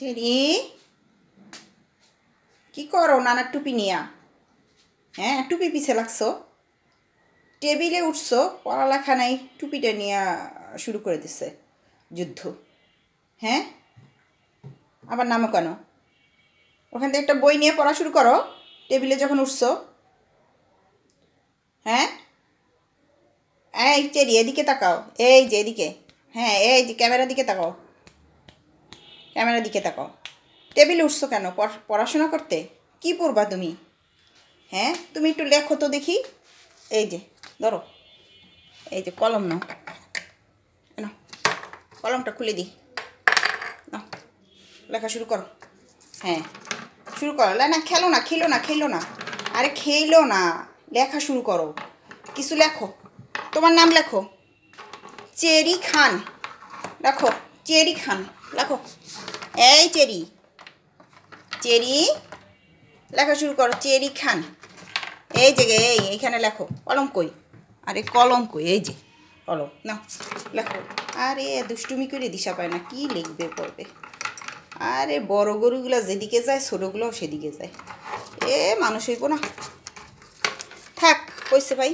Cherry কি করো নানার টুপি নিয়া? হ্যাঁ, টুপি পিছে লাগছো, টেবিলে উঠছো, পড়ালেখা নাই, টুপিটা নিয়ে শুরু করে দিছে যুদ্ধ। হ্যাঁ, আবার নামো কেন? ওখান থেকে একটা বই নিয়ে পড়া শুরু করো টেবিলে যখন উঠছো। হ্যাঁ, এই চেরি এদিকে তাকাও, এই যে এদিকে, হ্যাঁ এই যে ক্যামেরার দিকে তাকাও, ক্যামেরার দিকে তাকাও। টেবিলে উঠছো কেন? পড়াশোনা করতে? কি পড়বা তুমি? হ্যাঁ, তুমি একটু লেখো তো দেখি। এই যে ধরো, এই যে কলম নাও, না কলমটা খুলে দিই, নাও লেখা শুরু করো। হ্যাঁ শুরু করো। না খেলো না, খেলো না, খেলো না, আরে খেলো না, লেখা শুরু করো, কিছু লেখো, তোমার নাম লেখো, চেরি খান লেখো, চেরি খান লেখো। এই চেরি, চেরি লেখা শুরু করো, চেরি খান। এই যে এইখানে লেখো, কলম কই? আরে কলম কই? এই যে কলম নাও লেখো। আরে দুষ্টুমি করে দিশা পায় না, কি লিখবে পড়বে? আরে বড় গরুগুলো যেদিকে যায় ছোটোগুলোও সেদিকে যায়, এ মানুষ হইব না। থাক কইছে ভাই,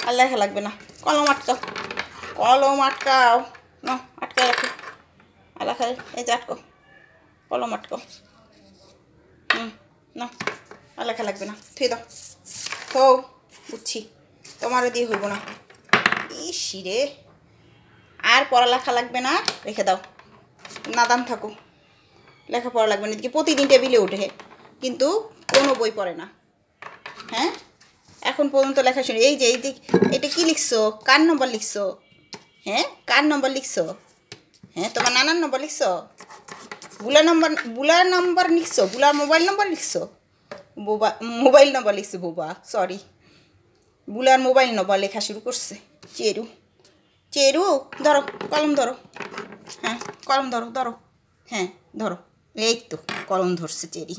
আর লেখা লাগবে না, কলম আটকাও, কলম আটকাও, না আটকা রাখো, আর লেখা এই যে আটকাও, কলম আটকাও। না আর লেখা লাগবে না, থুয়ে দাও, থো, বুঝছি, তোমারও দিয়ে হইব না। ইসি রে, আর পড়ালেখা লাগবে না, রেখে দাও, নাদান থাকো, লেখাপড়া লাগবে না। এদিকে প্রতিদিন টেবিলে উঠে কিন্তু কোনো বই পড়ে না। হ্যাঁ, এখন পর্যন্ত লেখা শুনি। এই যে এই দিক, এটা কী লিখছো? কার নম্বর লিখছো? হ্যাঁ, কার নম্বর লিখছো? হ্যাঁ, তোমার নানার নম্বর লিখছো? বুলার নম্বর লিখছো? বুলার মোবাইল নম্বর লিখছো? মোবাইল নম্বর লিখছো, বোবা সরি, বুলার মোবাইল নম্বর লেখা শুরু করছে। চেরু, চেরু ধরো, কলম ধরো, হ্যাঁ কলম ধরো, ধরো, হ্যাঁ ধরো, এই তো কলম ধরছে চেরি।